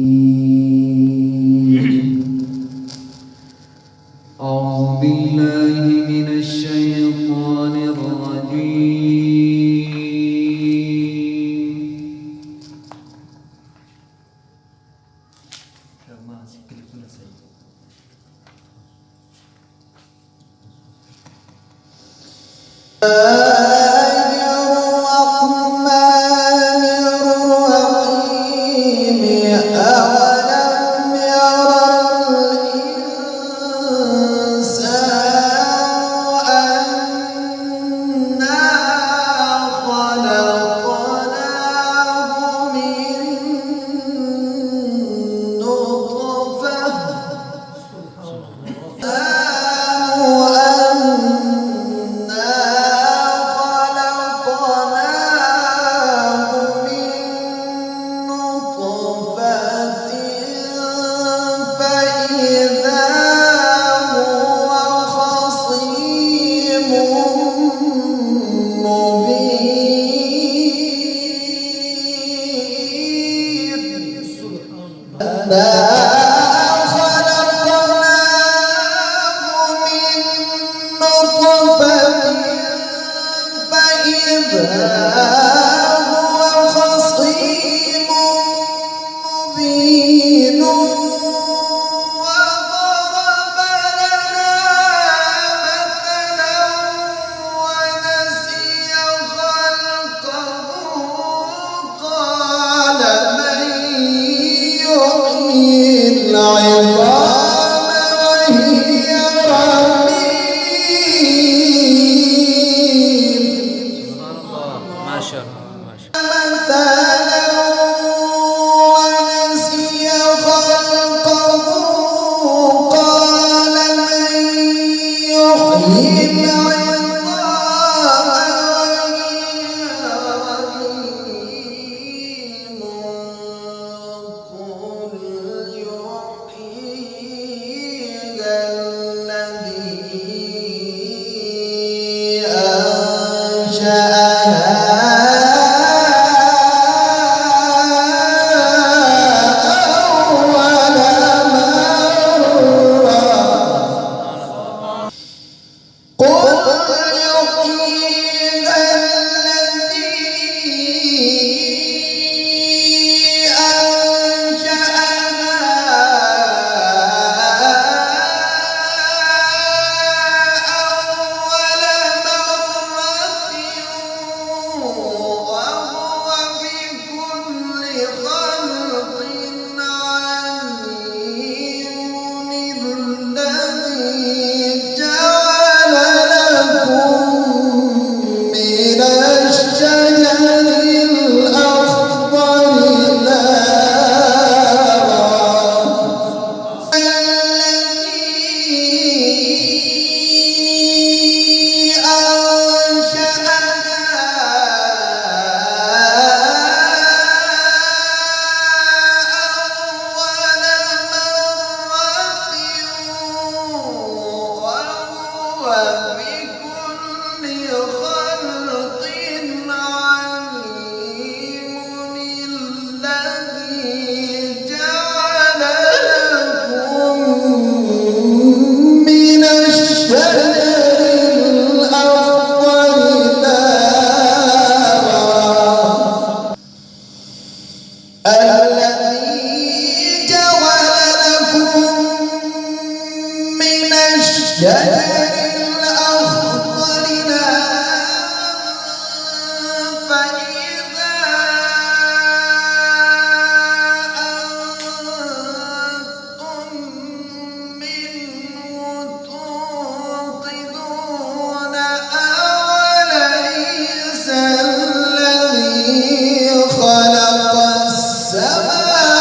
أعوذ بالله من الشيطان الرجيم.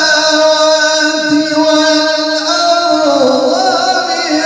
السماوات والأرض من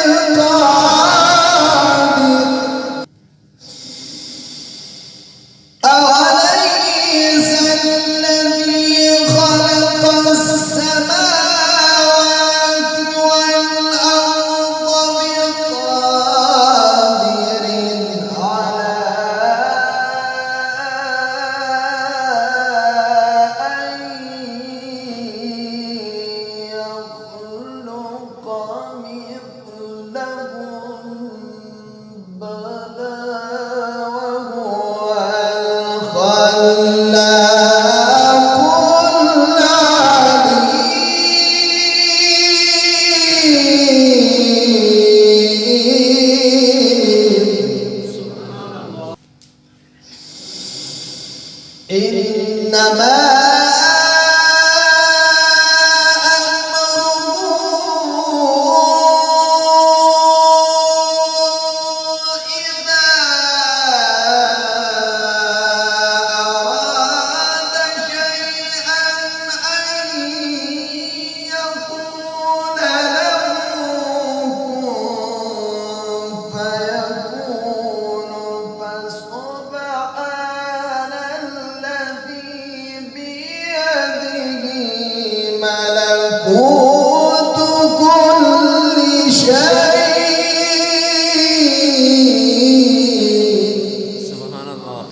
ملكوت كل شيء. سبحان الله.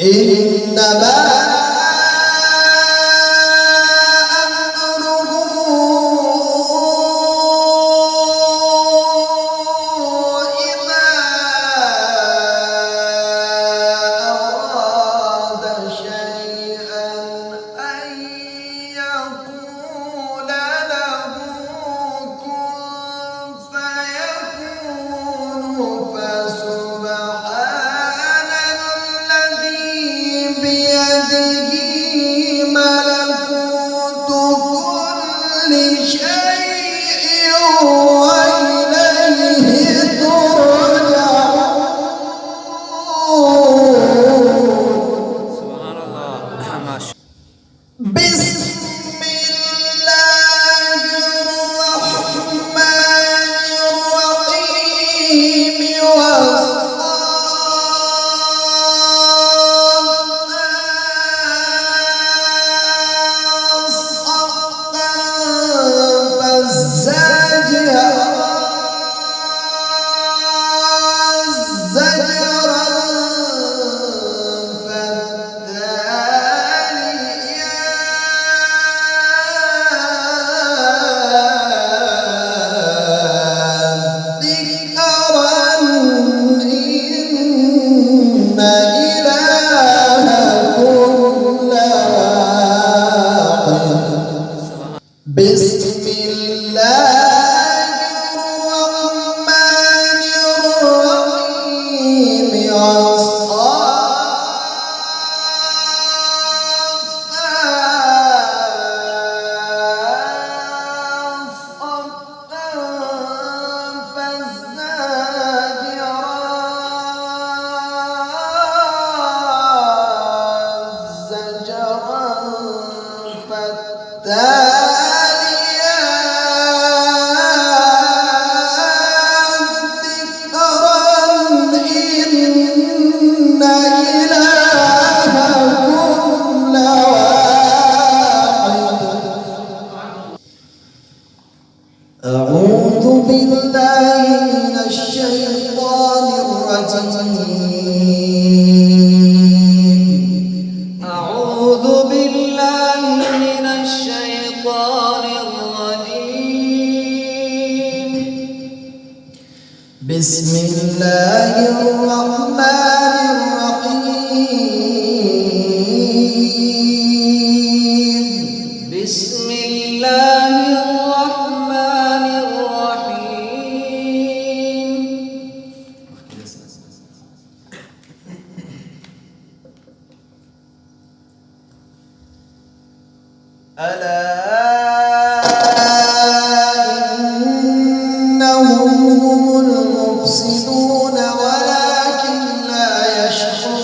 إنما بسم الله الرحمن الرحيم أعوذ بالله من الشيطان الرجيم. أعوذ بالله من الشيطان الرجيم. بسم الله الرحمن الرحيم. بسم الله الرحمن الرحيم. ألا إنهم هم المفسدون ولكن لا يشعرون.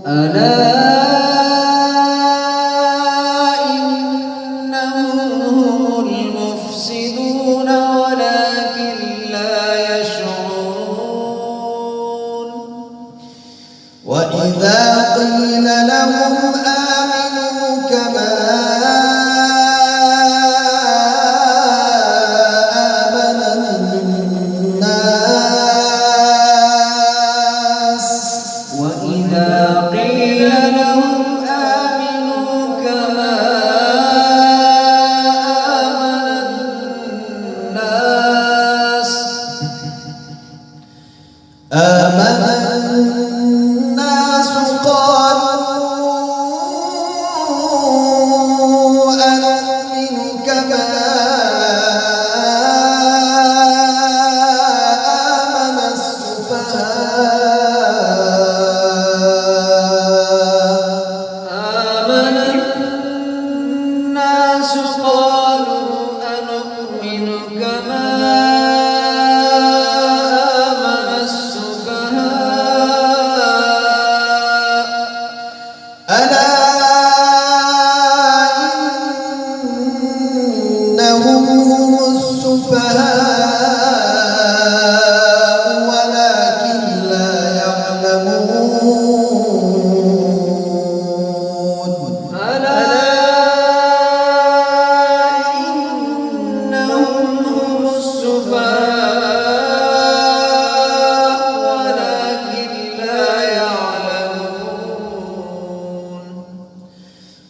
ألا إنهم هم المفسدون ولكن لا يشعرون. وإذا قيل لهم آمنوا كما آمن الناس وإذا قيل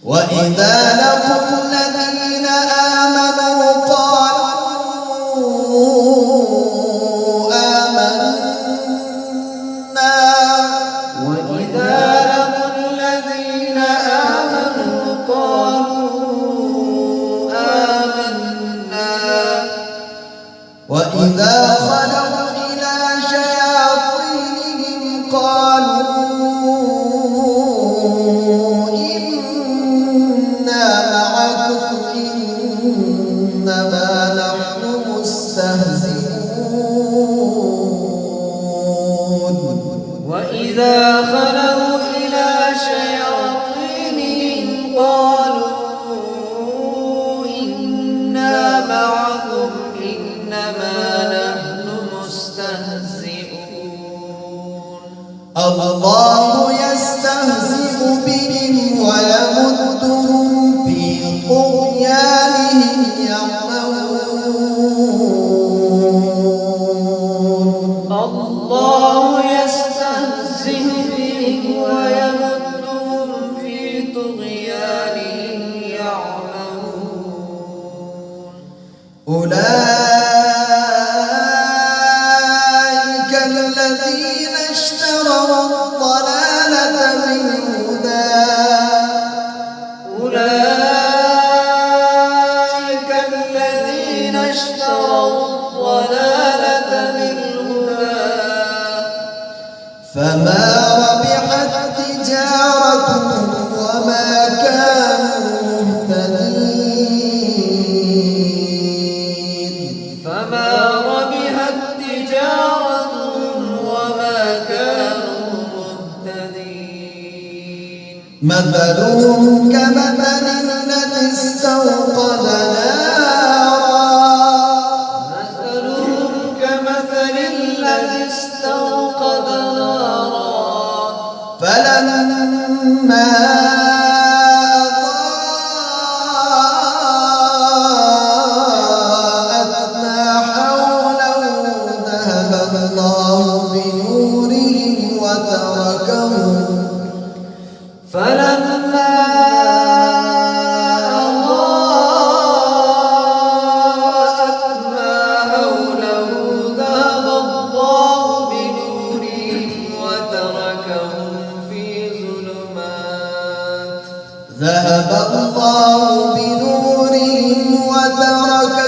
وإذا لقوا الذين آمنوا قالوا آمنا وإذا لقوا الذين آمنوا قالوا آمنا وإذا خلوا إلى شياطينهم قالوا إنا معكم إنما نحن مستهزئون وإذا خلوا إلى شياطينهم قالوا إنا معكم إنما نحن مستهزئون الله يستهزئ بهم ويمدهم في طغيانهم يعمهون الله يستهزئ بهم ويمدهم في طغيانهم يعمهون أولئك الذين اشتروا الضلالة بالهدى أولئك الذين اشتروا الضلالة بالهدى فما ربحت تجارتهم وما كانوا مهتدين فما ربحت تجارتهم وما كانوا مهتدين مثلهم كمثل الذي استوقد نارا مثلهم كمثل الذي استوقد نارا فلما أضاءت ما حوله ذهب الله بنورهم وتركهم فلما أضاءت ما حوله ذهب الله بنورهم وتركهم في ظلمات ذهب الله بنورهم وتركهم